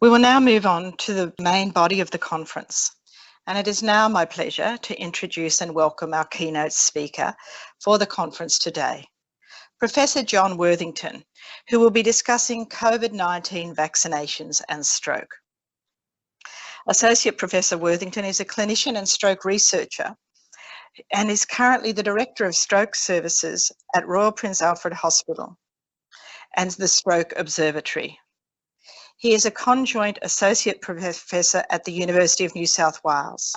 We will now move on to the main body of the conference, and it is now my pleasure to introduce and welcome our keynote speaker for the conference today, Professor John Worthington, who will be discussing COVID-19 vaccinations and stroke. Associate Professor Worthington is a clinician and stroke researcher and is currently the Director of Stroke Services at Royal Prince Alfred Hospital and the Stroke Observatory. He is a conjoint associate professor at the University of New South Wales.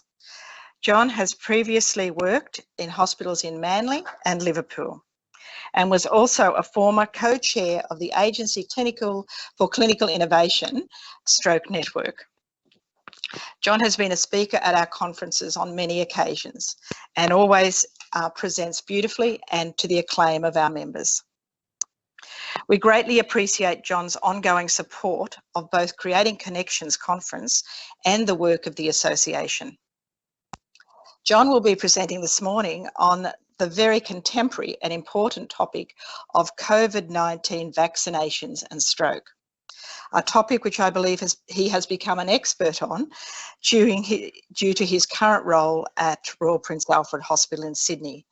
John has previously worked in hospitals in Manly and Liverpool and was also a former co-chair of the Agency for Clinical Innovation Stroke Network. John has been a speaker at our conferences on many occasions and always presents beautifully and to the acclaim of our members. We greatly appreciate John's ongoing support of both Creating Connections Conference and the work of the association. John will be presenting this morning on the very contemporary and important topic of COVID-19 vaccinations and stroke, a topic which I believe he has become an expert on due to his current role at Royal Prince Alfred Hospital in Sydney,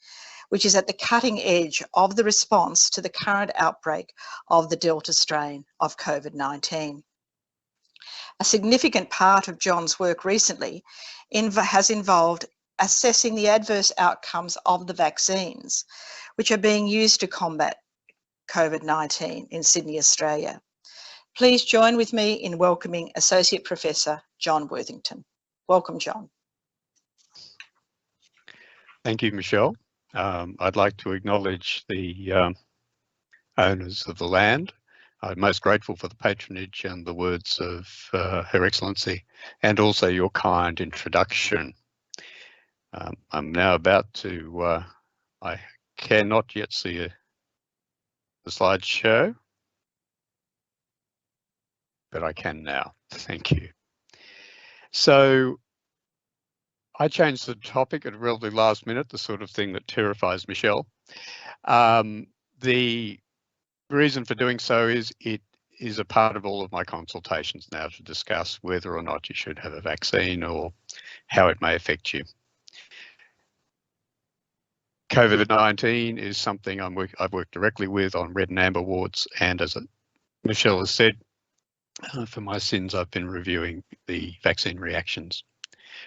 which is at the cutting edge of the response to the current outbreak of the Delta strain of COVID-19. A significant part of John's work recently has involved assessing the adverse outcomes of the vaccines, which are being used to combat COVID-19 in Sydney, Australia. Please join with me in welcoming Associate Professor John Worthington. Welcome, John. Thank you, Michelle. I'd like to acknowledge the owners of the land. I'm most grateful for the patronage and the words of Her Excellency, and also your kind introduction. I'm now about to, I cannot yet see the slideshow, but I can now. Thank you. So, I changed the topic at a relatively last minute, the sort of thing that terrifies Michelle. The reason for doing so is it is a part of all of my consultations now to discuss whether or not you should have a vaccine or how it may affect you. COVID-19 is something I've worked directly with on red and amber wards, and as Michelle has said, for my sins, I've been reviewing the vaccine reactions.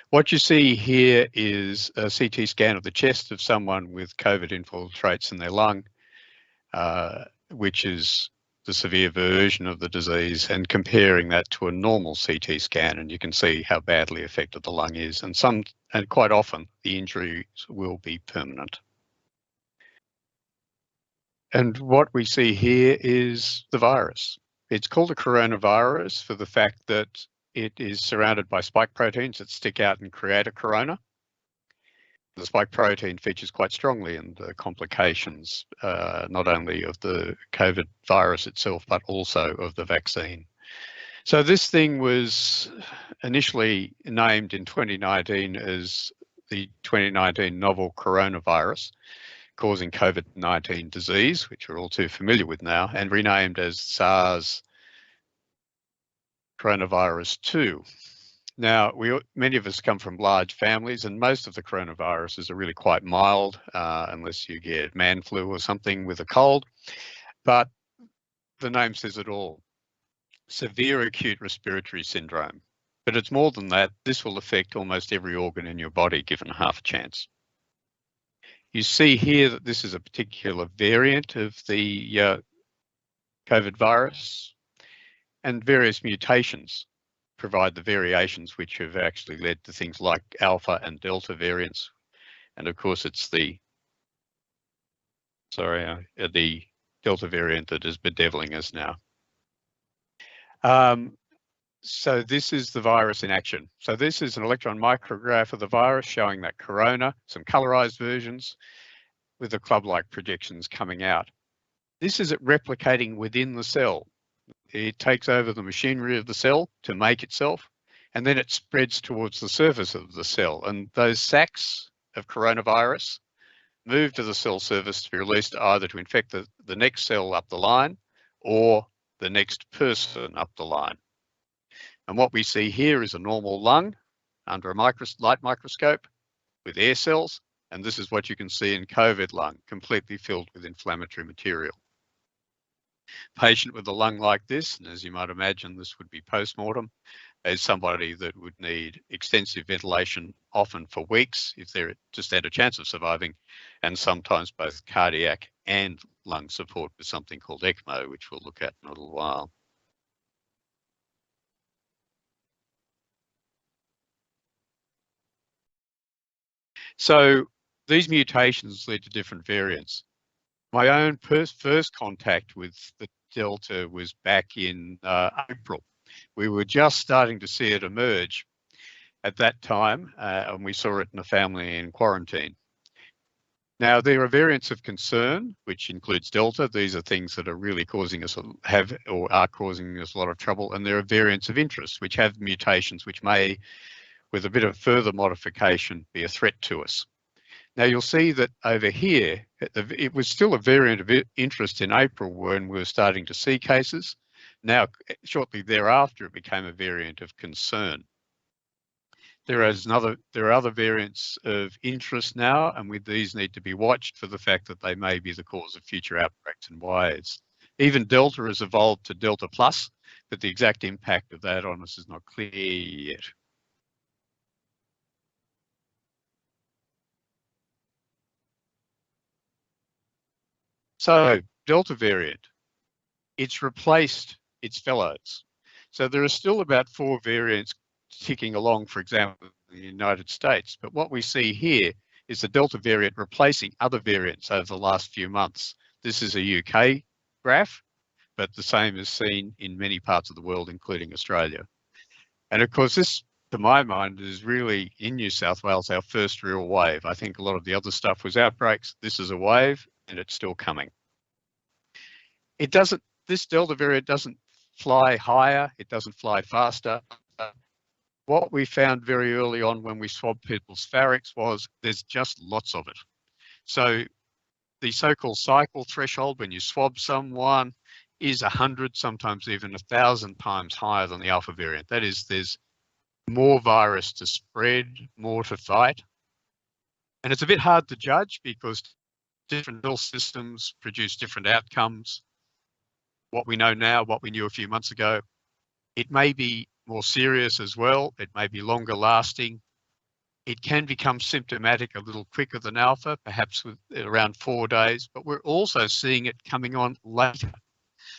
What you see here is a CT scan of the chest of someone with COVID infiltrates in their lung, which is the severe version of the disease, and comparing that to a normal CT scan, and you can see how badly affected the lung is, and quite often the injuries will be permanent. And what we see here is the virus. It's called a coronavirus for the fact that it is surrounded by spike proteins that stick out and create a corona. The spike protein features quite strongly in the complications, not only of the COVID virus itself, but also of the vaccine. So this thing was initially named in 2019 as the 2019 novel coronavirus, causing COVID-19 disease, which we're all too familiar with now, and renamed as SARS coronavirus 2. Now, many of us come from large families, and most of the coronaviruses are really quite mild, unless you get man flu or something with a cold. But the name says it all. Severe acute respiratory syndrome. But it's more than that. This will affect almost every organ in your body, given half a chance. You see here that this is a particular variant of the COVID virus, and various mutations provide the variations which have actually led to things like alpha and delta variants. And of course, it's the delta variant that is bedeviling us now. So this is the virus in action. So this is an electron micrograph of the virus showing that corona, some colorized versions with the club-like projections coming out. This is it replicating within the cell. It takes over the machinery of the cell to make itself, and then it spreads towards the surface of the cell. And those sacs of coronavirus move to the cell surface to be released either to infect the next cell up the line or the next person up the line. And what we see here is a normal lung under a light microscope with air cells. And this is what you can see in COVID lung, completely filled with inflammatory material. Patient with a lung like this, and as you might imagine, this would be post-mortem, is somebody that would need extensive ventilation, often for weeks, if they're just had a chance of surviving, and sometimes both cardiac and lung support with something called ECMO, which we'll look at in a little while. So these mutations lead to different variants. My own first contact with the Delta was back in April. We were just starting to see it emerge at that time, and we saw it in a family in quarantine. Now, there are variants of concern, which includes Delta. These are things that are really causing us are causing us a lot of trouble. And there are variants of interest, which have mutations which may, with a bit of further modification, be a threat to us. Now, you'll see that over here, it was still a variant of interest in April when we were starting to see cases. Now, shortly thereafter, it became a variant of concern. There are other variants of interest now, and with these need to be watched for the fact that they may be the cause of future outbreaks and waves. Even Delta has evolved to Delta Plus, but the exact impact of that on us is not clear yet. So Delta variant, it's replaced its fellows. So there are still about 4 variants ticking along, for example, in the United States. But what we see here is the Delta variant replacing other variants over the last few months. This is a UK graph, but the same is seen in many parts of the world, including Australia. And of course, this, to my mind, is really, in New South Wales, our first real wave. I think a lot of the other stuff was outbreaks. This is a wave, and it's still coming. This Delta variant doesn't fly higher, it doesn't fly faster. What we found very early on when we swabbed people's pharynx was there's just lots of it. So the so-called cycle threshold when you swab someone is 100, sometimes even 1,000 times higher than the alpha variant. That is, there's more virus to spread, more to fight. And it's a bit hard to judge because different health systems produce different outcomes. What we know now, what we knew a few months ago, it may be more serious as well. It may be longer lasting. It can become symptomatic a little quicker than alpha, perhaps with around 4 days, but we're also seeing it coming on later.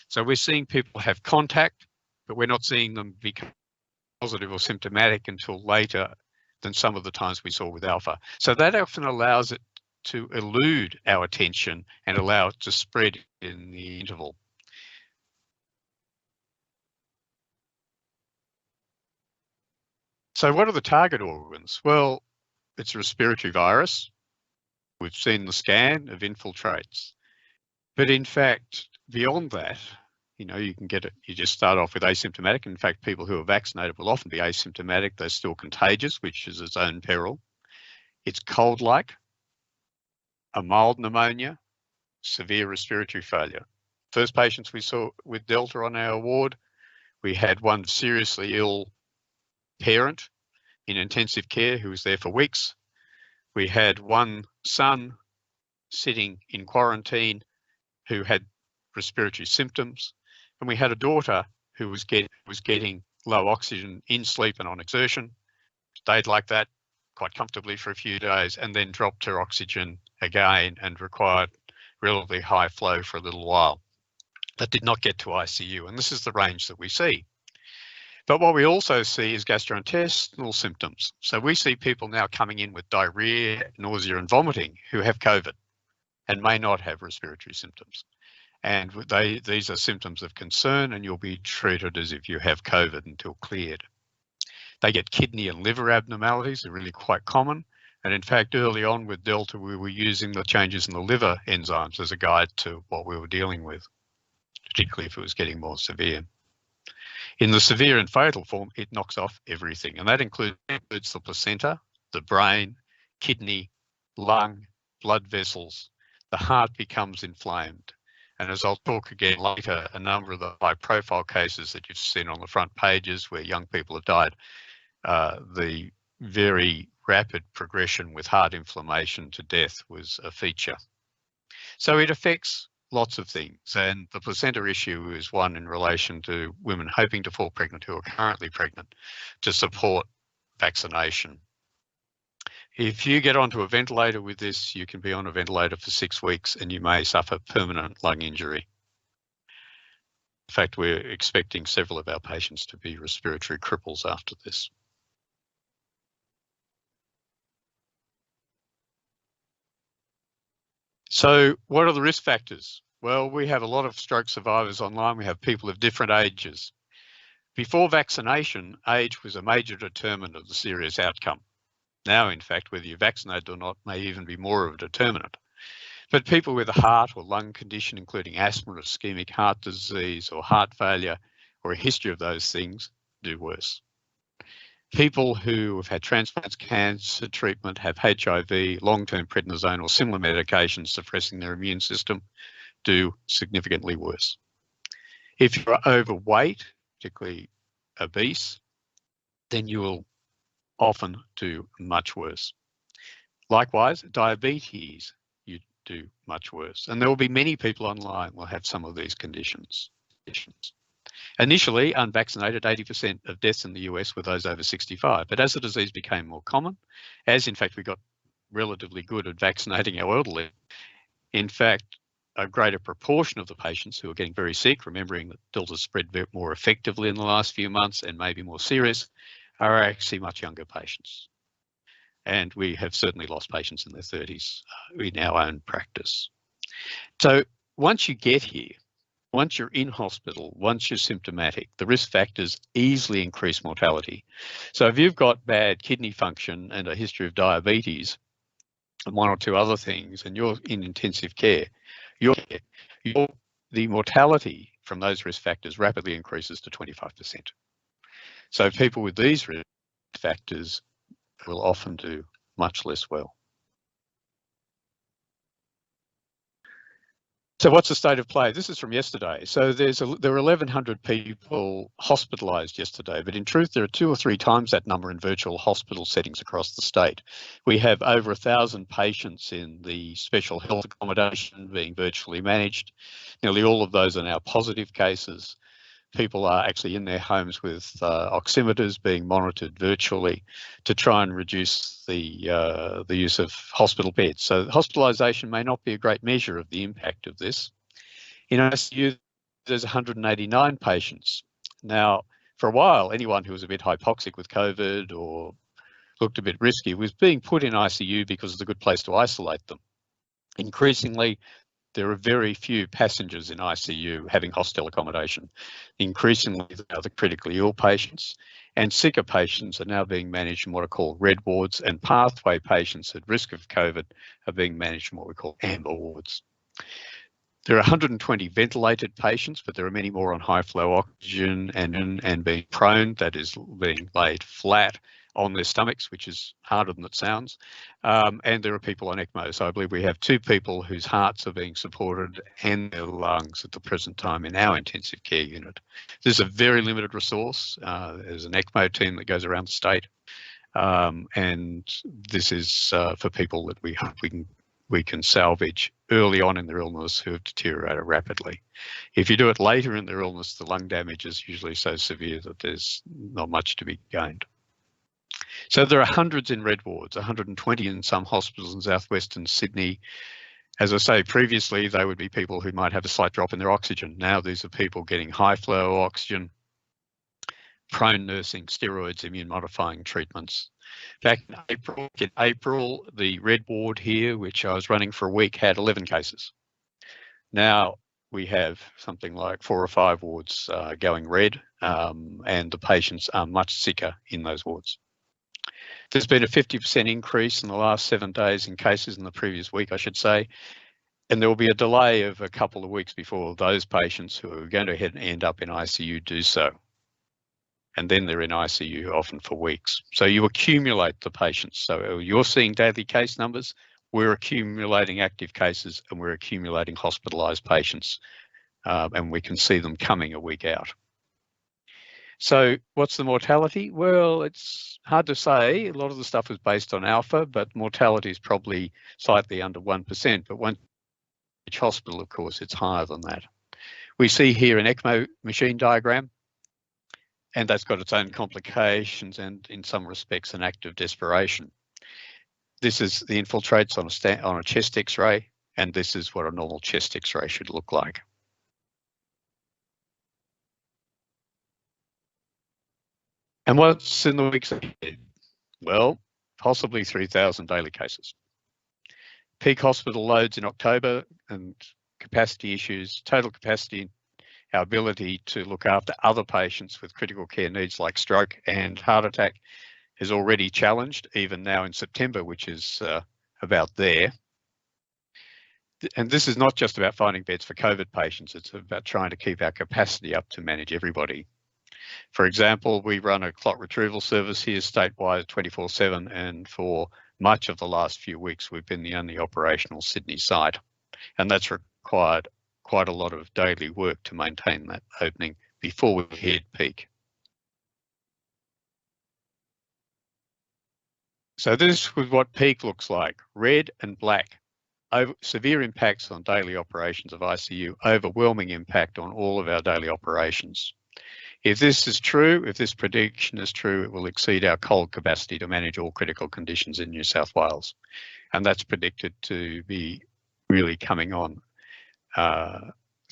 So we're seeing people have contact, but we're not seeing them become positive or symptomatic until later than some of the times we saw with alpha. So that often allows it to elude our attention and allow it to spread in the interval. So what are the target organs? Well, it's a respiratory virus. We've seen the scan of infiltrates. But in fact, beyond that, you can get it, you just start off with asymptomatic. In fact, people who are vaccinated will often be asymptomatic. They're still contagious, which is its own peril. It's cold-like, a mild pneumonia, severe respiratory failure. First patients we saw with Delta on our ward, we had one seriously ill parent in intensive care who was there for weeks. We had one son sitting in quarantine who had respiratory symptoms, and we had a daughter who was getting low oxygen in sleep and on exertion, stayed like that quite comfortably for a few days, and then dropped her oxygen again and required relatively high flow for a little while. That did not get to ICU, and this is the range that we see. But what we also see is gastrointestinal symptoms. So we see people now coming in with diarrhea, nausea, and vomiting who have COVID and may not have respiratory symptoms. And these are symptoms of concern, and you'll be treated as if you have COVID until cleared. They get kidney and liver abnormalities, they're really quite common. And in fact, early on with Delta, we were using the changes in the liver enzymes as a guide to what we were dealing with, particularly if it was getting more severe. In the severe and fatal form, it knocks off everything, and that includes the placenta, the brain, kidney, lung, blood vessels. The heart becomes inflamed. And as I'll talk again later, a number of the high-profile cases that you've seen on the front pages where young people have died, the very rapid progression with heart inflammation to death was a feature. So it affects lots of things, and the placenta issue is one in relation to women hoping to fall pregnant who are currently pregnant to support vaccination. If you get onto a ventilator with this, you can be on a ventilator for 6 weeks and you may suffer permanent lung injury. In fact, we're expecting several of our patients to be respiratory cripples after this. So what are the risk factors? Well, we have a lot of stroke survivors online. We have people of different ages. Before vaccination, age was a major determinant of the serious outcome. Now, in fact, whether you're vaccinated or not may even be more of a determinant. But people with a heart or lung condition, including asthma, or ischemic heart disease, or heart failure, or a history of those things, do worse. People who have had transplants, cancer treatment, have HIV, long-term prednisone, or similar medications suppressing their immune system, do significantly worse. If you're overweight, particularly obese, then you will often do much worse. Likewise, diabetes, you do much worse. And there will be many people online will have some of these conditions. Initially, unvaccinated, 80% of deaths in the US were those over 65. But as the disease became more common, as in fact we got relatively good at vaccinating our elderly, in fact, a greater proportion of the patients who are getting very sick, remembering that Delta spread more effectively in the last few months and maybe more serious, are actually much younger patients. And we have certainly lost patients in their 30s in our own practice. So once you get here, once you're in hospital, once you're symptomatic, the risk factors easily increase mortality. So if you've got bad kidney function and a history of diabetes and one or two other things, and you're in intensive care, the mortality from those risk factors rapidly increases to 25%. So people with these risk factors will often do much less well. So what's the state of play? This is from yesterday. So there were 1,100 people hospitalised yesterday, but in truth, there are 2 or 3 times that number in virtual hospital settings across the state. We have over 1,000 patients in the special health accommodation being virtually managed. Nearly all of those are now positive cases. People are actually in their homes with oximeters being monitored virtually to try and reduce the use of hospital beds. So hospitalisation may not be a great measure of the impact of this. In ICU, there's 189 patients. Now, for a while, anyone who was a bit hypoxic with COVID or looked a bit risky was being put in ICU because it's a good place to isolate them. Increasingly, there are very few passengers in ICU having hostel accommodation. Increasingly, they are the critically ill patients, and sicker patients are now being managed in what are called red wards, and pathway patients at risk of COVID are being managed in what we call amber wards. There are 120 ventilated patients, but there are many more on high flow oxygen and being prone, that is being laid flat on their stomachs, which is harder than it sounds. And there are people on ECMO. So I believe we have 2 people whose hearts are being supported and their lungs at the present time in our intensive care unit. This is a very limited resource. There's an ECMO team that goes around the state. And this is for people that we hope we can salvage early on in their illness who have deteriorated rapidly. If you do it later in their illness, the lung damage is usually so severe that there's not much to be gained. So there are hundreds in red wards, 120 in some hospitals in southwestern Sydney. As I say, previously they would be people who might have a slight drop in their oxygen. Now these are people getting high flow oxygen, prone nursing, steroids, immune modifying treatments. Back in April, the red ward here, which I was running for a week, had 11 cases. Now we have something like 4 or 5 wards going red, and the patients are much sicker in those wards. There's been a 50% increase in the last 7 days in cases in the previous week, I should say, and there will be a delay of a couple of weeks before those patients who are going to end up in ICU do so. And then they're in ICU often for weeks. So you accumulate the patients. So you're seeing daily case numbers. we're accumulating active cases and we're accumulating hospitalised patients, and we can see them coming a week out. So what's the mortality? Well, it's hard to say. A lot of the stuff is based on alpha, but mortality is probably slightly under 1%. But once each hospital, of course, it's higher than that. We see here an ECMO machine diagram, and that's got its own complications and in some respects an act of desperation. This is the infiltrates on a chest X-ray, and this is what a normal chest X-ray should look like. And what's in the weeks ahead? Well, possibly 3,000 daily cases. Peak hospital loads in October and capacity issues, total capacity, our ability to look after other patients with critical care needs like stroke and heart attack is already challenged, even now in September, which is about there. And this is not just about finding beds for COVID patients, it's about trying to keep our capacity up to manage everybody. For example, we run a clot retrieval service here statewide 24/7, and for much of the last few weeks, we've been the only operational Sydney site. And that's required quite a lot of daily work to maintain that opening before we hit peak. So this was what peak looks like, red and black. Severe impacts on daily operations of ICU, overwhelming impact on all of our daily operations. If this is true, if this prediction is true, it will exceed our cold capacity to manage all critical conditions in New South Wales. And that's predicted to be really coming on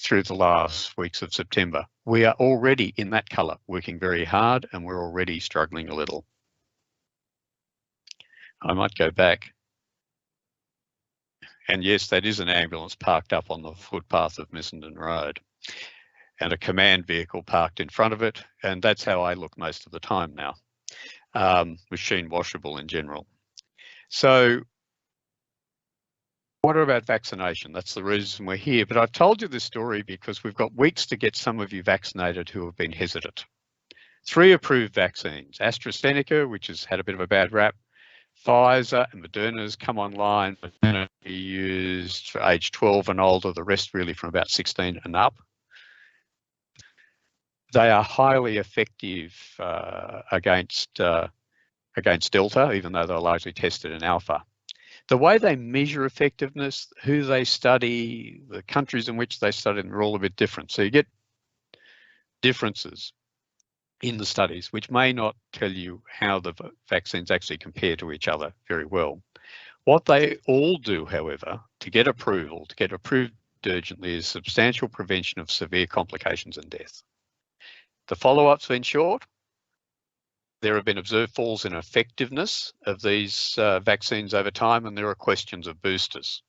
through the last weeks of September. We are already in that colour, working very hard, and we're already struggling a little. I might go back. And yes, that is an ambulance parked up on the footpath of Missenden Road, and a command vehicle parked in front of it. And that's how I look most of the time now, machine washable in general. So what about vaccination? That's the reason we're here. But I've told you this story because we've got weeks to get some of you vaccinated who have been hesitant. 3 approved vaccines, AstraZeneca, which has had a bit of a bad rap, Pfizer and Moderna's come online, but Moderna be used for age 12 and older, the rest really from about 16 and up. They are highly effective against Delta, even though they're largely tested in Alpha. The way they measure effectiveness, who they study, the countries in which they study them are all a bit different. So you get differences in the studies, which may not tell you how the vaccines actually compare to each other very well. What they all do, however, to get approved urgently, is substantial prevention of severe complications and death. The follow-up's been short. There have been observed falls in effectiveness of these vaccines over time, and there are questions of boosters.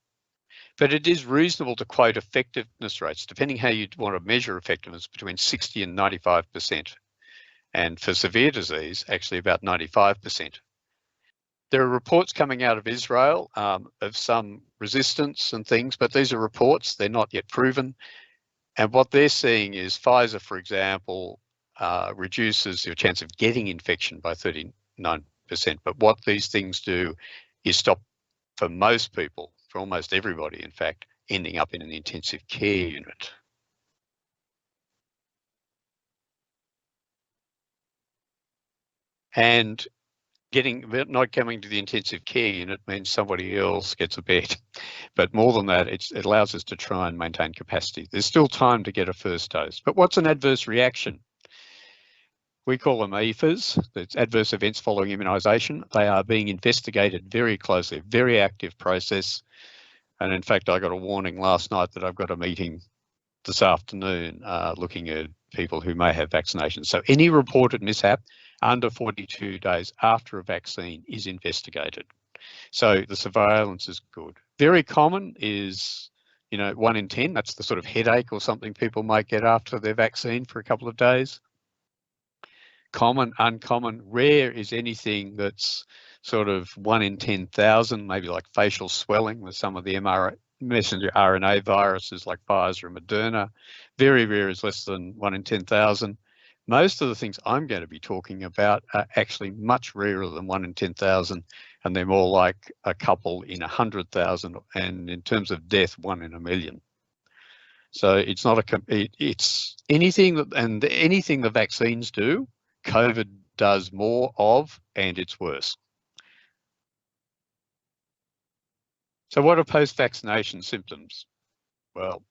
But it is reasonable to quote effectiveness rates, depending how you want to measure effectiveness, between 60 and 95%. And for severe disease, actually about 95%. There are reports coming out of Israel of some resistance and things, but these are reports, they're not yet proven. And what they're seeing is Pfizer, for example, reduces your chance of getting infection by 39%. But what these things do is stop, for most people, for almost everybody, in fact, ending up in an intensive care unit. And not coming to the intensive care unit means somebody else gets a bed. But more than that, it allows us to try and maintain capacity. There's still time to get a first dose. But what's an adverse reaction? We call them AEFAs, that's adverse events following immunisation. They are being investigated very closely, very active process. And in fact, I got a warning last night that I've got a meeting this afternoon looking at people who may have vaccinations. So any reported mishap under 42 days after a vaccine is investigated. So the surveillance is good. Very common is, 1 in 10, that's the sort of headache or something people might get after their vaccine for a couple of days. Common, uncommon, rare is anything that's sort of 1 in 10,000, maybe like facial swelling with some of the messenger RNA viruses like Pfizer and Moderna. Very rare is less than 1 in 10,000. Most of the things I'm going to be talking about are actually much rarer than 1 in 10,000, and they're more like a couple in 100,000, and in terms of death, 1 in a million. So it's not it's anything anything the vaccines do, COVID does more of, and it's worse. So what are post-vaccination symptoms? Well,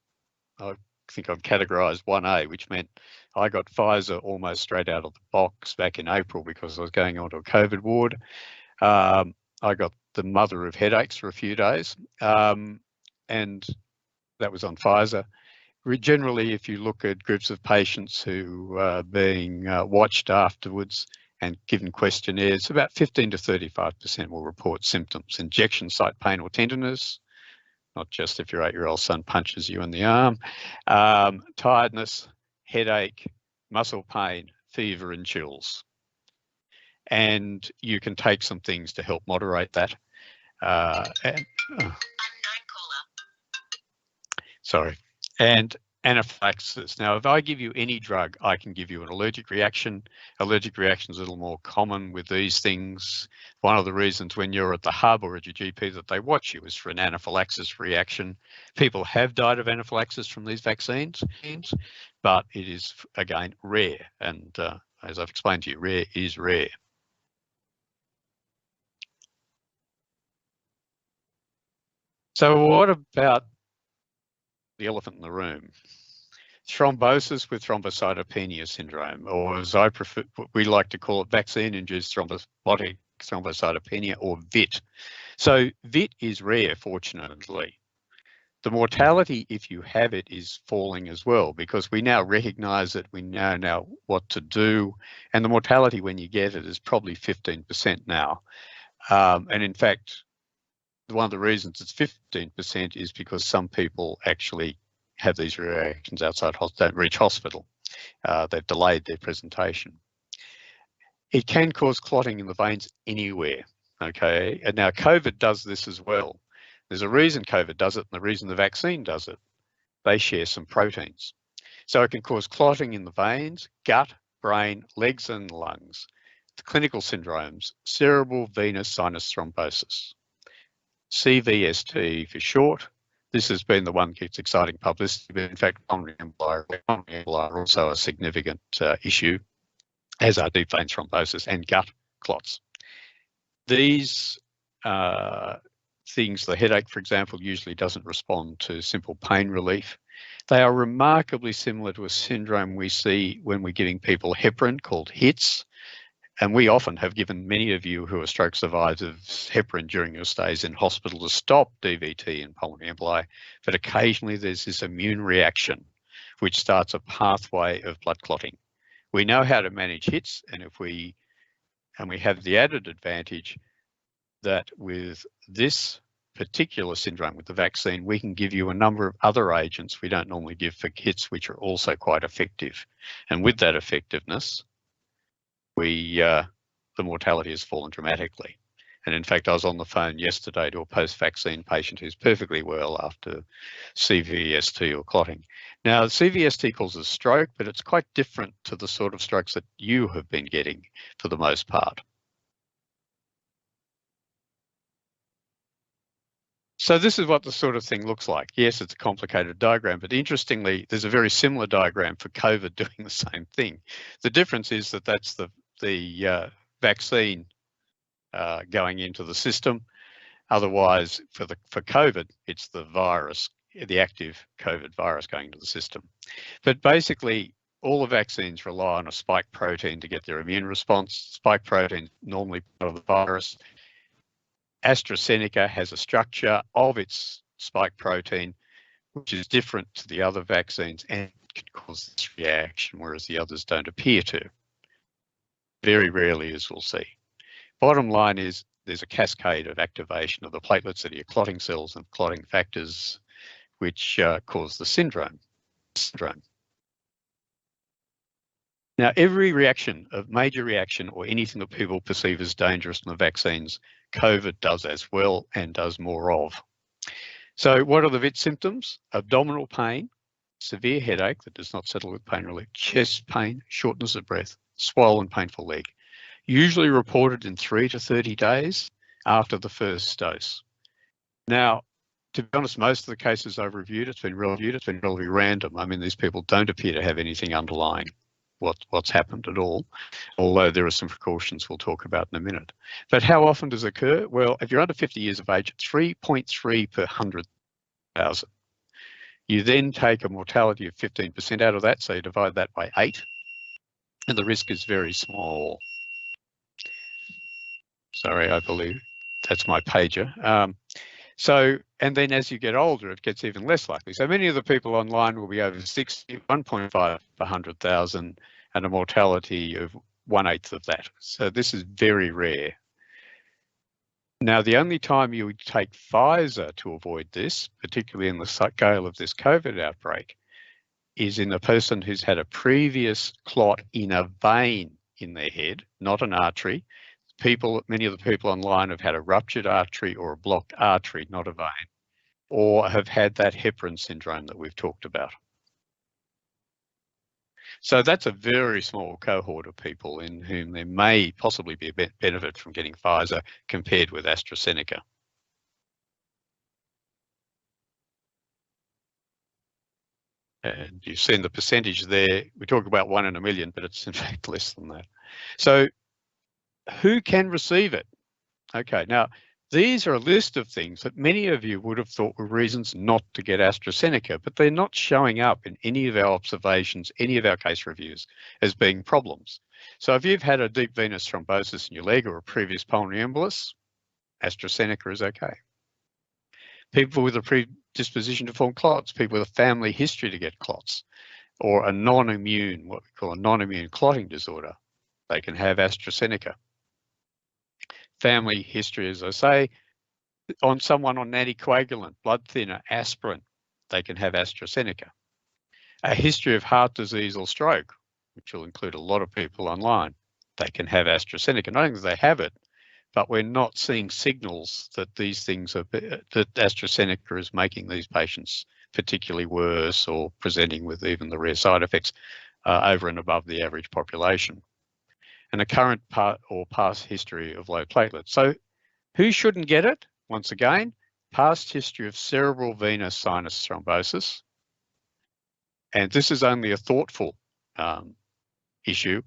I think I've categorised 1A, which meant I got Pfizer almost straight out of the box back in April because I was going onto a COVID ward. I got the mother of headaches for a few days, and that was on Pfizer. Generally, if you look at groups of patients who are being watched afterwards and given questionnaires, about 15 to 35% will report symptoms: injection site pain or tenderness, not just if your 8-year-old son punches you in the arm, tiredness, headache, muscle pain, fever and chills. And you can take some things to help moderate that. Sorry. And anaphylaxis. Now, if I give you any drug, I can give you an allergic reaction. Allergic reaction is a little more common with these things. One of the reasons when you're at the hub or at your GP that they watch you is for an anaphylaxis reaction. People have died of anaphylaxis from these vaccines, but it is, again, rare. And as I've explained to you, rare is rare. So what about the elephant in the room? Thrombosis with thrombocytopenia syndrome, or as I prefer, we like to call it, vaccine-induced thrombotic thrombocytopenia, or VIT. So VIT is rare, fortunately. The mortality, if you have it, is falling as well, because we now recognise it, we know now what to do, and the mortality when you get it is probably 15% now. And in fact, one of the reasons it's 15% is because some people actually have these reactions outside hospital, don't reach hospital. They've delayed their presentation. It can cause clotting in the veins anywhere, okay? And now COVID does this as well. There's a reason COVID does it and the reason the vaccine does it. They share some proteins. So it can cause clotting in the veins, gut, brain, legs and lungs. The clinical syndromes: cerebral venous sinus thrombosis, CVST for short. This has been the one that gets exciting publicity, but in fact, pulmonary emboli are also a significant issue, as are deep vein thrombosis and gut clots. These things, the headache, for example, usually doesn't respond to simple pain relief. They are remarkably similar to a syndrome we see when we're giving people heparin, called HITS. And we often have given many of you who are stroke survivors heparin during your stays in hospital to stop DVT and pulmonary emboli, but occasionally there's this immune reaction which starts a pathway of blood clotting. We know how to manage HITS, and we have the added advantage that with this particular syndrome with the vaccine, we can give you a number of other agents we don't normally give for HITS, which are also quite effective. And with that effectiveness, the mortality has fallen dramatically. And in fact, I was on the phone yesterday to a post-vaccine patient who's perfectly well after CVST or clotting. Now, CVST causes stroke, but it's quite different to the sort of strokes that you have been getting for the most part. So this is what the sort of thing looks like. Yes, it's a complicated diagram, but interestingly, there's a very similar diagram for COVID doing the same thing. The difference is that that's the vaccine going into the system. Otherwise, for COVID, it's the virus, the active COVID virus going into the system. But basically, all the vaccines rely on a spike protein to get their immune response. Spike protein normally part of the virus. AstraZeneca has a structure of its spike protein which is different to the other vaccines and can cause this reaction, whereas the others don't appear to. Very rarely, as we'll see. Bottom line is there's a cascade of activation of the platelets that are your clotting cells and clotting factors which cause the syndrome. Now, every reaction, a major reaction or anything that people perceive as dangerous in the vaccines, COVID does as well and does more of. So what are the VIT symptoms? Abdominal pain, severe headache that does not settle with pain relief, chest pain, shortness of breath, swollen, painful leg, usually reported in 3 to 30 days after the first dose. Now, to be honest, most of the cases I've reviewed, it's been relatively random. I mean, these people don't appear to have anything underlying what's happened at all, although there are some precautions we'll talk about in a minute. But how often does it occur? Well, if you're under 50 years of age, 3.3 per 100,000. You then take a mortality of 15% out of that, so you divide that by 8, and the risk is very small. Sorry, I believe that's my pager. And then as you get older, it gets even less likely. So many of the people online will be over 60, 1.5 per 100,000, and a mortality of 1/8 of that. So this is very rare. Now, the only time you would take Pfizer to avoid this, particularly in the scale of this COVID outbreak, is in a person who's had a previous clot in a vein in their head, not an artery. Many of the people online have had a ruptured artery or a blocked artery, not a vein, or have had that heparin syndrome that we've talked about. So that's a very small cohort of people in whom there may possibly be a benefit from getting Pfizer compared with AstraZeneca. And you've seen the percentage there. We talk about 1 in a million, but it's in fact less than that. So who can receive it? Okay, now these are a list of things that many of you would have thought were reasons not to get AstraZeneca, but they're not showing up in any of our observations, any of our case reviews as being problems. So if you've had a deep venous thrombosis in your leg or a previous pulmonary embolus, AstraZeneca is okay. People with a predisposition to form clots, people with a family history to get clots, or a non-immune, what we call a non-immune clotting disorder, they can have AstraZeneca. Family history, as I say, on someone on anticoagulant, blood thinner, aspirin, they can have AstraZeneca. A history of heart disease or stroke, which will include a lot of people online, they can have AstraZeneca. Not only do they have it, but we're not seeing signals that these things are, that AstraZeneca is making these patients particularly worse or presenting with even the rare side effects over and above the average population. And a current part or past history of low platelets. So who shouldn't get it? Once again, past history of cerebral venous sinus thrombosis. And this is only a thoughtful issue.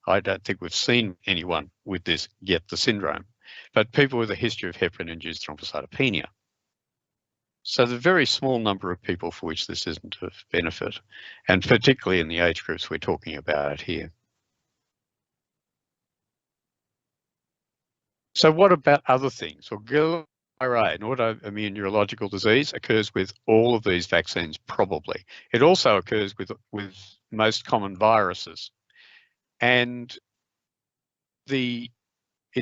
I don't think we've seen anyone with this get the syndrome, but people with a history of heparin-induced thrombocytopenia. So the very small number of people for which this isn't of benefit, and particularly in the age groups we're talking about here. So what about other things? Well, Guillain-Barré, an autoimmune neurological disease, occurs with all of these vaccines probably. It also occurs with most common viruses. And it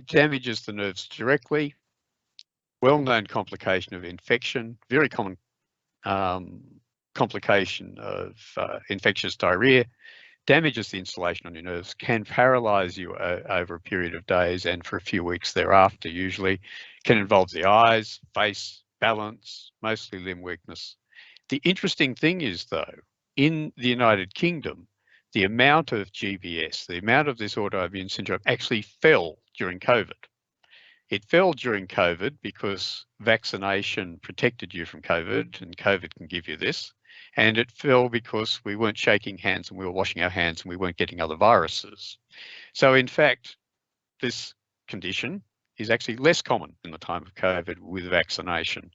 damages the nerves directly. Well-known complication of infection, very common complication of infectious diarrhea, damages the insulation on your nerves, can paralyze you over a period of days and for a few weeks thereafter usually, can involve the eyes, face, balance, mostly limb weakness. The interesting thing is though, in the United Kingdom, the amount of GBS, the amount of this autoimmune syndrome actually fell during COVID. It fell during COVID because vaccination protected you from COVID, and COVID can give you this. And it fell because we weren't shaking hands and we were washing our hands and we weren't getting other viruses. So in fact, this condition is actually less common in the time of COVID with vaccination.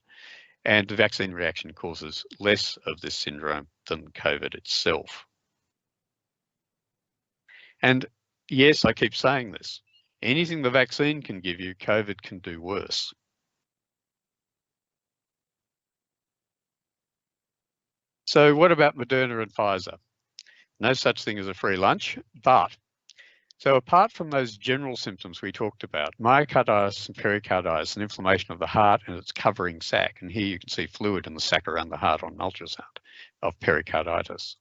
And the vaccine reaction causes less of this syndrome than COVID itself. And yes, I keep saying this. Anything the vaccine can give you, COVID can do worse. So what about Moderna and Pfizer? No such thing as a free lunch, but so apart from those general symptoms we talked about, myocarditis and pericarditis, and inflammation of the heart and its covering sac, and here you can see fluid in the sac around the heart on an ultrasound of pericarditis.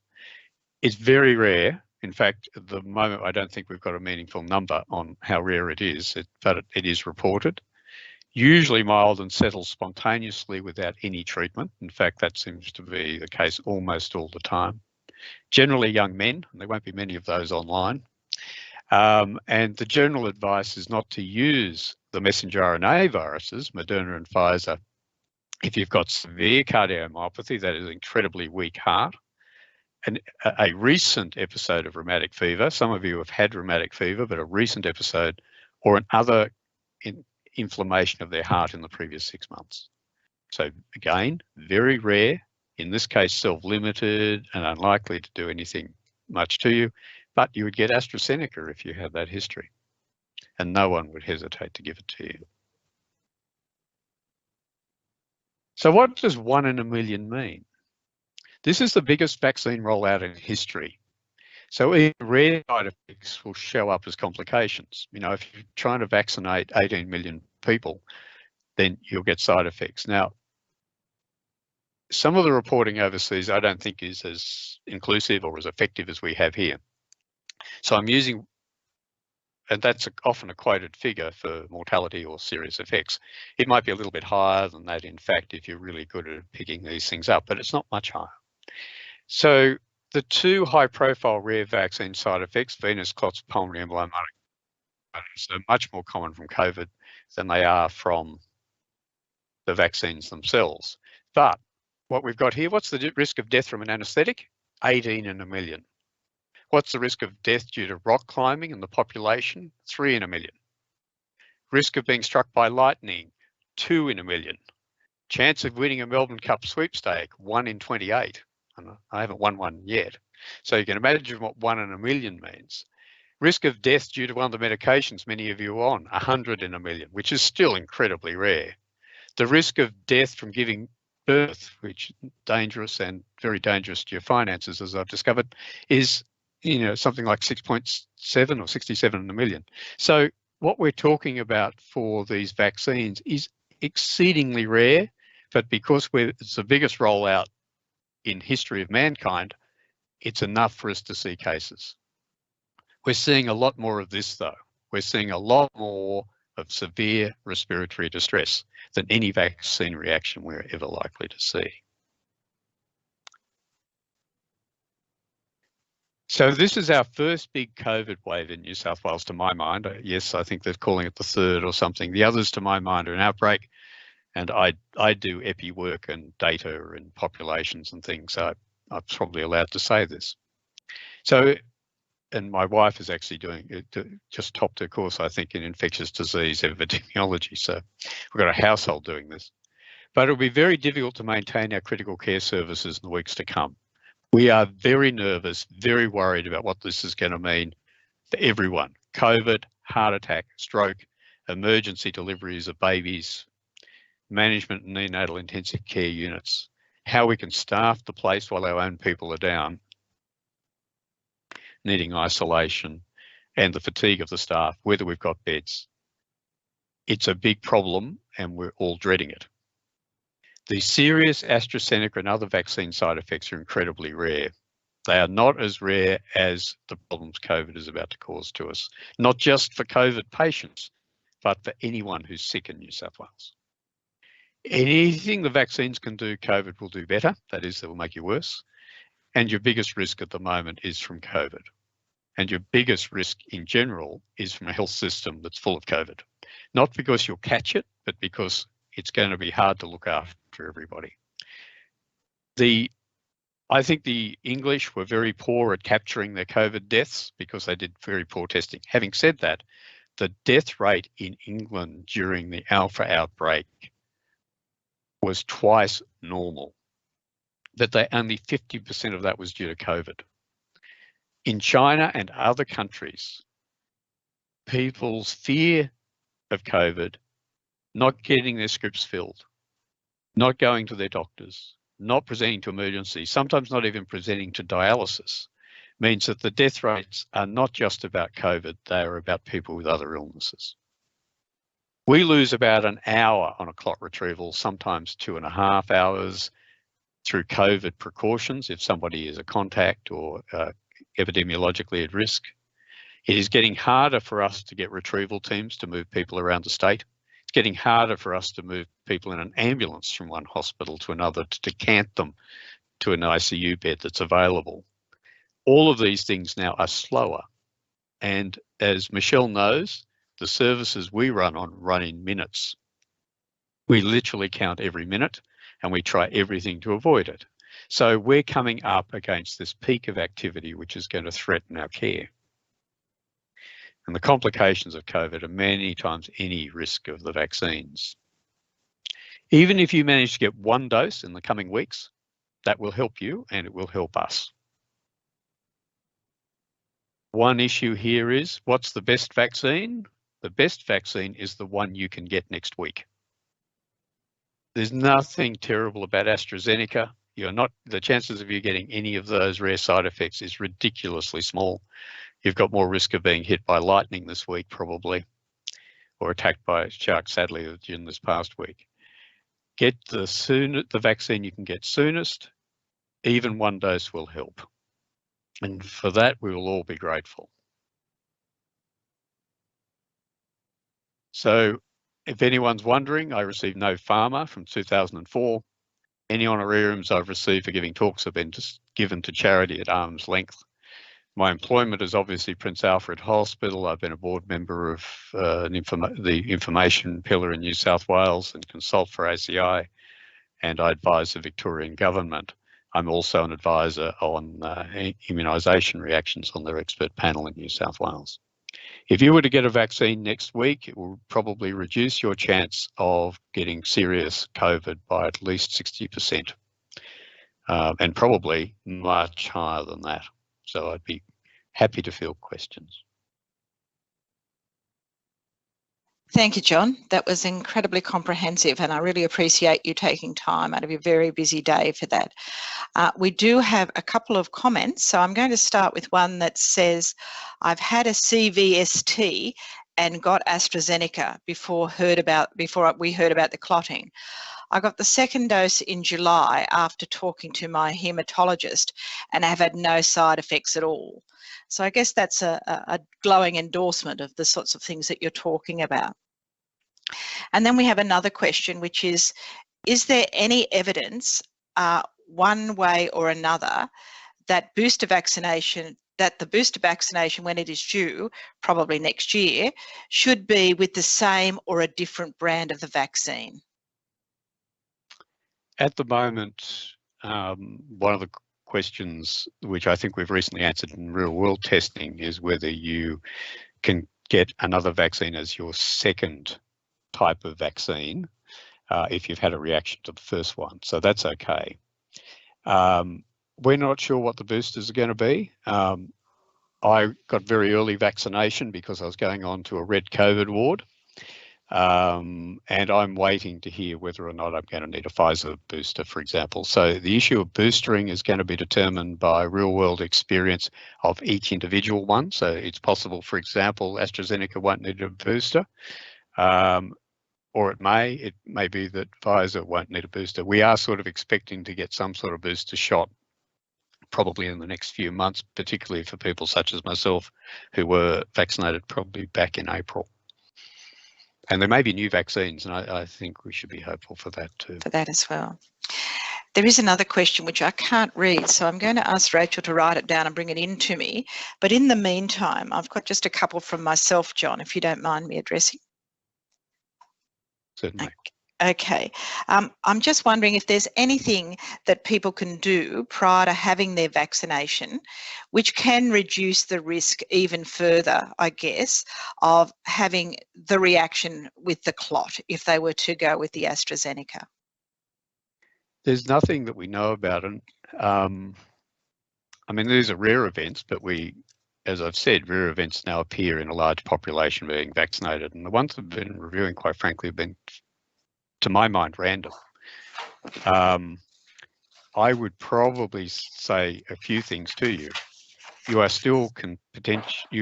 It's very rare. In fact, at the moment, I don't think we've got a meaningful number on how rare it is, but it is reported. usually mild and settles spontaneously without any treatment. In fact, that seems to be the case almost all the time. Generally young men, and there won't be many of those online. And the general advice is not to use the messenger RNA viruses, Moderna and Pfizer, if you've got severe cardiomyopathy, that is incredibly weak heart, and a recent episode of rheumatic fever, some of you have had rheumatic fever, but a recent episode, or another inflammation of their heart in the previous 6 months. So again, very rare, in this case self-limited and unlikely to do anything much to you, but you would get AstraZeneca if you had that history, and no one would hesitate to give it to you. So what does 1 in a million mean? This is the biggest vaccine rollout in history. So even rare side effects will show up as complications. You know, if you're trying to vaccinate 18 million people, then you'll get side effects. Now, some of the reporting overseas I don't think is as inclusive or as effective as we have here. So I'm using, and that's often a quoted figure for mortality or serious effects. It might be a little bit higher than that, in fact, if you're really good at picking these things up, but it's not much higher. So the two high-profile rare vaccine side effects, venous clots, pulmonary embolism, are much more common from COVID than they are from the vaccines themselves. But what we've got here, what's the risk of death from an anaesthetic? 18 in a million. What's the risk of death due to rock climbing in the population? 3 in a million. Risk of being struck by lightning? 2 in a million. Chance of winning a Melbourne Cup sweepstake? 1 in 28. And I haven't won one yet. So you can imagine what 1 in a million means. Risk of death due to one of the medications many of you are on? 100 in a million, which is still incredibly rare. The risk of death from giving birth, which is dangerous and very dangerous to your finances, as I've discovered, is something like 6.7 or 67 in a million. So what we're talking about for these vaccines is exceedingly rare, but because it's the biggest rollout in history of mankind, it's enough for us to see cases. We're seeing a lot more of this though. We're seeing a lot more of severe respiratory distress than any vaccine reaction we're ever likely to see. So this is our first big COVID wave in New South Wales, to my mind. Yes, I think they're calling it the third or something. The others, to my mind, are an outbreak. And I do epi work and data and populations and things, so I'm probably allowed to say this. So, and my wife is actually doing it, just topped her course, I think, in infectious disease epidemiology. So we've got a household doing this. But it'll be very difficult to maintain our critical care services in the weeks to come. We are very nervous, very worried about what this is going to mean for everyone. COVID, heart attack, stroke, emergency deliveries of babies, management and neonatal intensive care units, how we can staff the place while our own people are down, needing isolation, and the fatigue of the staff, whether we've got beds. It's a big problem and we're all dreading it. The serious AstraZeneca and other vaccine side effects are incredibly rare. They are not as rare as the problems COVID is about to cause to us, not just for COVID patients, but for anyone who's sick in New South Wales. Anything the vaccines can do, COVID will do better. That is, it will make you worse. And your biggest risk at the moment is from COVID. And your biggest risk in general is from a health system that's full of COVID. Not because you'll catch it, but because it's going to be hard to look after everybody. I think the English were very poor at capturing their COVID deaths because they did very poor testing. Having said that, the death rate in England during the Alpha outbreak was twice normal, but only 50% of that was due to COVID. In China and other countries, people's fear of COVID, not getting their scripts filled, not going to their doctors, not presenting to emergency, sometimes not even presenting to dialysis, means that the death rates are not just about COVID, they are about people with other illnesses. We lose about an hour on a clot retrieval, sometimes 2.5 hours through COVID precautions if somebody is a contact or epidemiologically at risk. It is getting harder for us to get retrieval teams to move people around the state. It's getting harder for us to move people in an ambulance from one hospital to another to decant them to an ICU bed that's available. All of these things now are slower. And as Michelle knows, the services we run in minutes. We literally count every minute and we try everything to avoid it. So we're coming up against this peak of activity which is going to threaten our care. And the complications of COVID are many times any risk of the vaccines. Even if you manage to get one dose in the coming weeks, that will help you and it will help us. One issue here is, what's the best vaccine? The best vaccine is the one you can get next week. There's nothing terrible about AstraZeneca. The chances of you getting any of those rare side effects is ridiculously small. You've got more risk of being hit by lightning this week, probably, or attacked by a shark, sadly, in this past week. Get the vaccine you can get soonest. Even one dose will help. And for that, we will all be grateful. So if anyone's wondering, I received no pharma from 2004. Any honorariums I've received for giving talks have been just given to charity at arm's length. My employment is obviously Prince Alfred Hospital. I've been a board member of the information pillar in New South Wales and consult for ACI, and I advise the Victorian government. I'm also an advisor on immunisation reactions on their expert panel in New South Wales. If you were to get a vaccine next week, it will probably reduce your chance of getting serious COVID by at least 60%, and probably much higher than that. So I'd be happy to field questions. Thank you, John. That was incredibly comprehensive, and I really appreciate you taking time out of your very busy day for that. We do have a couple of comments, so I'm going to start with one that says, I've had a CVST and got AstraZeneca before we heard about the clotting. I got the second dose in July after talking to my haematologist and have had no side effects at all. So I guess that's a glowing endorsement of the sorts of things that you're talking about. And then we have another question, which is there any evidence one way or another that the booster vaccination, when it is due, probably next year, should be with the same or a different brand of the vaccine? At the moment, one of the questions which I think we've recently answered in real world testing is whether you can get another vaccine as your second type of vaccine if you've had a reaction to the first one. So that's okay. We're not sure what the boosters are going to be. I got very early vaccination because I was going on to a red COVID ward. And I'm waiting to hear whether or not I'm going to need a Pfizer booster, for example. So the issue of boostering is going to be determined by real world experience of each individual one. So it's possible, for example, AstraZeneca won't need a booster, or it may be that Pfizer won't need a booster. We are sort of expecting to get some sort of booster shot probably in the next few months, particularly for people such as myself who were vaccinated probably back in April. And there may be new vaccines, and I think we should be hopeful for that too. For that as well. There is another question which I can't read, so I'm going to ask Rachel to write it down and bring it in to me. But in the meantime, I've got just a couple from myself, John, if you don't mind me addressing. Certainly. Okay. I'm just wondering if there's anything that people can do prior to having their vaccination which can reduce the risk even further, I guess, of having the reaction with the clot if they were to go with the AstraZeneca. There's nothing that we know about it. I mean, these are rare events, but as I've said, rare events now appear in a large population being vaccinated. And the ones I've been reviewing, quite frankly, have been, to my mind, random. I would probably say a few things to you. You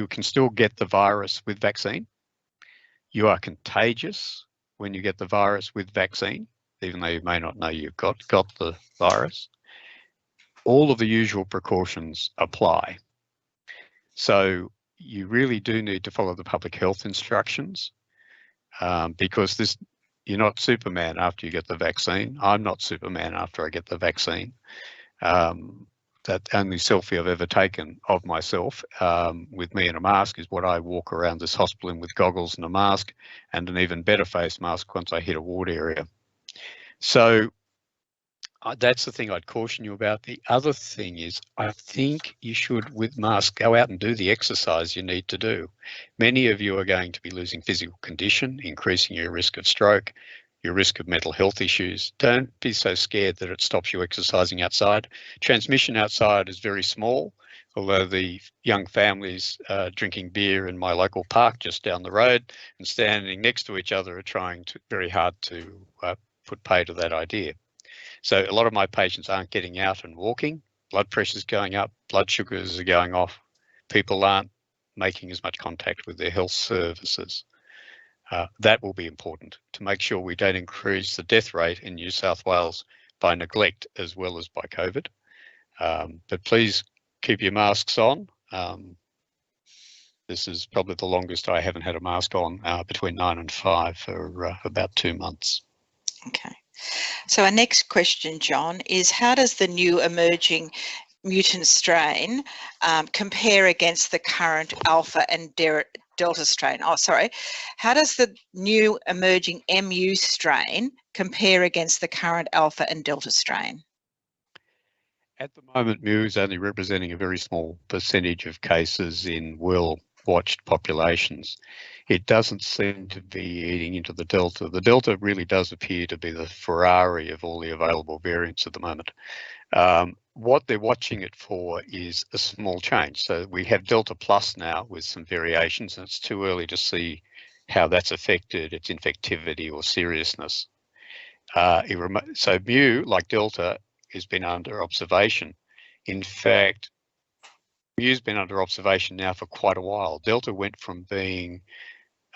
can still get the virus with vaccine. You are contagious when you get the virus with vaccine, even though you may not know you've got the virus. All of the usual precautions apply. So you really do need to follow the public health instructions. because you're not Superman after you get the vaccine. I'm not Superman after I get the vaccine. That only selfie I've ever taken of myself with me in a mask is what I walk around this hospital in with goggles and a mask, and an even better face mask once I hit a ward area. So that's the thing I'd caution you about. The other thing is, I think you should, with masks, go out and do the exercise you need to do. Many of you are going to be losing physical condition, increasing your risk of stroke, your risk of mental health issues. Don't be so scared that it stops you exercising outside. Transmission outside is very small, although the young families drinking beer in my local park just down the road and standing next to each other are trying very hard to put pay to that idea. So a lot of my patients aren't getting out and walking. Blood pressure's going up, blood sugars are going off. People aren't making as much contact with their health services. That will be important to make sure we don't increase the death rate in New South Wales by neglect as well as by COVID. But please keep your masks on. This is probably the longest I haven't had a mask on, between 9 and 5 for about 2 months. Okay. So our next question, John, is how does the new emerging mutant strain compare against the current alpha and delta strain? Oh, sorry. How does the new emerging MU strain compare against the current alpha and delta strain? At the moment, mu is only representing a very small percentage of cases in well-watched populations. It doesn't seem to be eating into the delta. The delta really does appear to be the Ferrari of all the available variants at the moment. What they're watching it for is a small change. So we have Delta Plus now with some variations, and it's too early to see how that's affected its infectivity or seriousness. So mu, like Delta, has been under observation. In fact, mu's been under observation now for quite a while. Delta went from being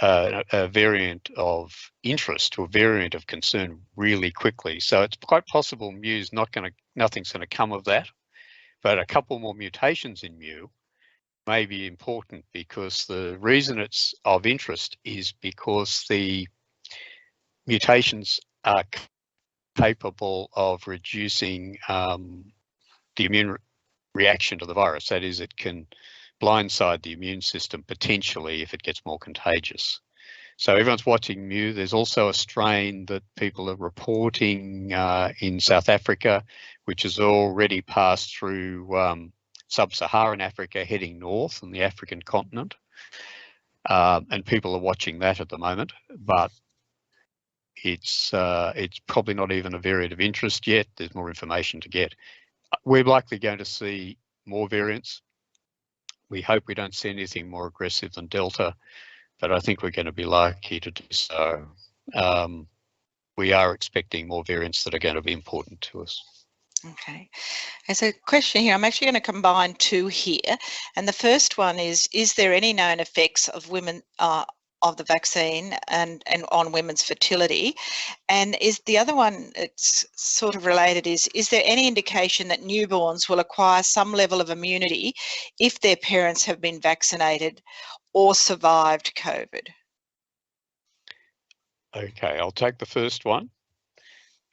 a variant of interest to a variant of concern really quickly. So it's quite possible nothing's going to come of that. But a couple more mutations in mu may be important, because the reason it's of interest is because the mutations are capable of reducing the immune reaction to the virus. That is, it can blindside the immune system potentially if it gets more contagious. So everyone's watching mu. There's also a strain that people are reporting in South Africa, which has already passed through sub-Saharan Africa, heading north on the African continent. And people are watching that at the moment, but it's probably not even a variant of interest yet. There's more information to get. We're likely going to see more variants. We hope we don't see anything more aggressive than Delta, but I think we're going to be lucky to do so. We are expecting more variants that are going to be important to us. Okay. There's a question here. I'm actually going to combine two here. And the first one is there any known effects of women of the vaccine and on women's fertility? And is the other one, it's sort of related, is there any indication that newborns will acquire some level of immunity if their parents have been vaccinated or survived COVID? Okay, I'll take the first one.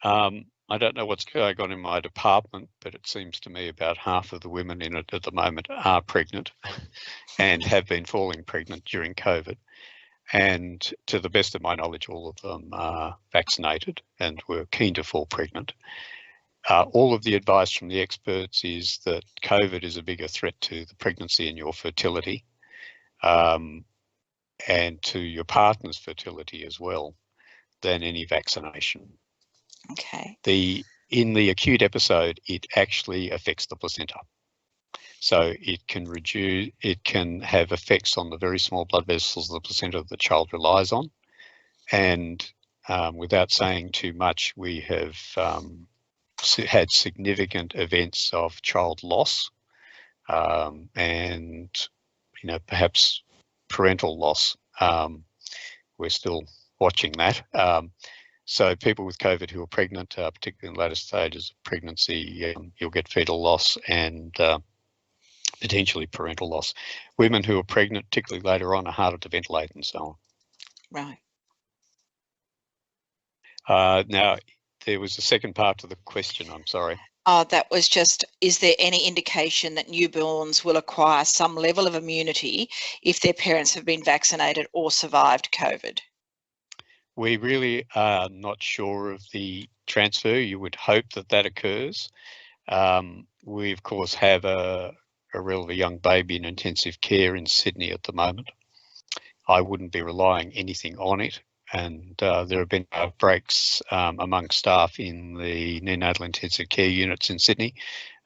I don't know what's going on in my department, but it seems to me about half of the women in it at the moment are pregnant and have been falling pregnant during COVID. And to the best of my knowledge, all of them are vaccinated and were keen to fall pregnant. All of the advice from the experts is that COVID is a bigger threat to the pregnancy and your fertility, and to your partner's fertility as well, than any vaccination. Okay. In the acute episode, it actually affects the placenta. So it can have effects on the very small blood vessels of the placenta the child relies on. And without saying too much, we have had significant events of child loss, and perhaps parental loss. We're still watching that. So people with COVID who are pregnant, particularly in later stages of pregnancy, you'll get fetal loss and potentially parental loss. Women who are pregnant, particularly later on, are harder to ventilate and so on. Right. Now, there was a second part to the question, I'm sorry. That was just, is there any indication that newborns will acquire some level of immunity if their parents have been vaccinated or survived COVID? We really are not sure of the transfer. You would hope that that occurs. We, of course, have a relatively young baby in intensive care in Sydney at the moment. I wouldn't be relying anything on it. And there have been outbreaks among staff in the neonatal intensive care units in Sydney,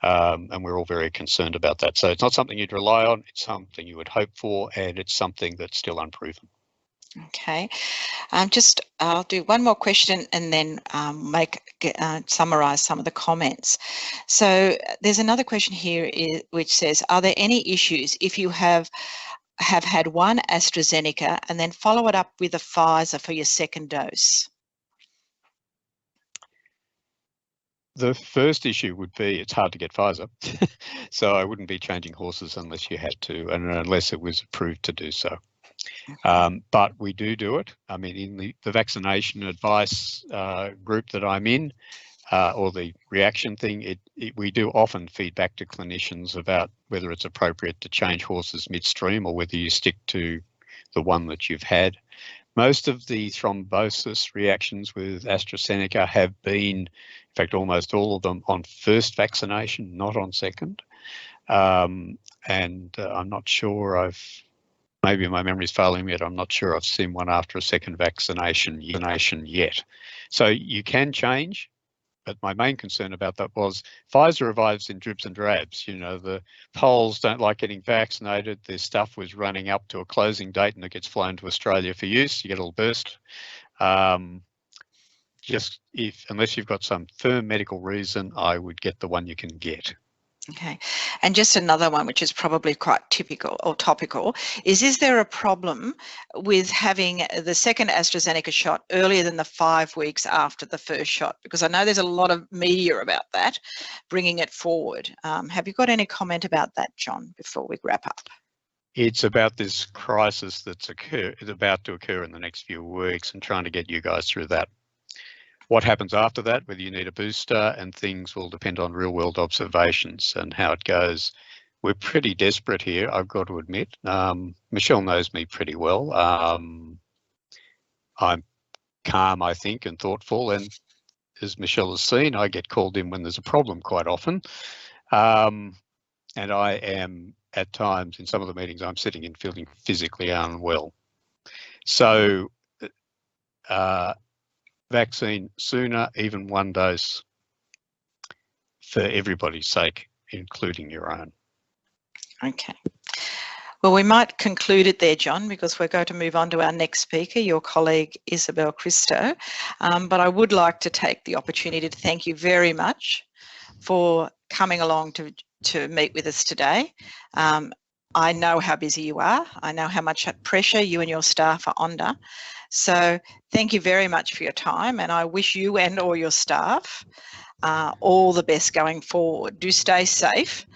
and we're all very concerned about that. So it's not something you'd rely on, it's something you would hope for, and it's something that's still unproven. Okay, I'll do one more question and then summarise some of the comments. So there's another question here which says, are there any issues if you have had one AstraZeneca and then follow it up with a Pfizer for your second dose? The first issue would be it's hard to get Pfizer, so I wouldn't be changing horses unless you had to, and unless it was approved to do so. But we do it. I mean, in the vaccination advice group that I'm in, or the reaction thing, we do often feed back to clinicians about whether it's appropriate to change horses midstream or whether you stick to the one that you've had. Most of the thrombosis reactions with AstraZeneca have been, in fact, almost all of them on first vaccination, not on second. And I'm not sure maybe my memory's failing me, but I'm not sure I've seen one after a second vaccination yet. So you can change, but my main concern about that was Pfizer arrives in dribs and drabs. You know, the Poles don't like getting vaccinated. Their stuff was running up to a closing date and it gets flown to Australia for use. You get a little burst. Unless you've got some firm medical reason, I would get the one you can get. Okay, and just another one, which is probably quite typical or topical, is there a problem with having the second AstraZeneca shot earlier than the 5 weeks after the first shot? Because I know there's a lot of media about that, bringing it forward. Have you got any comment about that, John, before we wrap up? It's about this crisis that's about to occur in the next few weeks and trying to get you guys through that. What happens after that, whether you need a booster and things, will depend on real world observations and how it goes. We're pretty desperate here, I've got to admit. Michelle knows me pretty well. I'm calm, I think, and thoughtful. And as Michelle has seen, I get called in when there's a problem quite often. And I am, at times, in some of the meetings I'm sitting in, feeling physically unwell. So, vaccine sooner, even one dose, for everybody's sake, including your own. Okay. Well, we might conclude it there, John, because we're going to move on to our next speaker, your colleague Isabel Christo. But I would like to take the opportunity to thank you very much for coming along to meet with us today. I know how busy you are. I know how much pressure you and your staff are under. So thank you very much for your time, and I wish you and all your staff all the best going forward. Do stay safe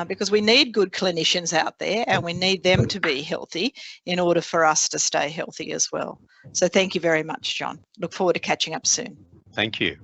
because we need good clinicians out there and we need them to be healthy in order for us to stay healthy as well. So thank you very much, John. Look forward to catching up soon. Thank you.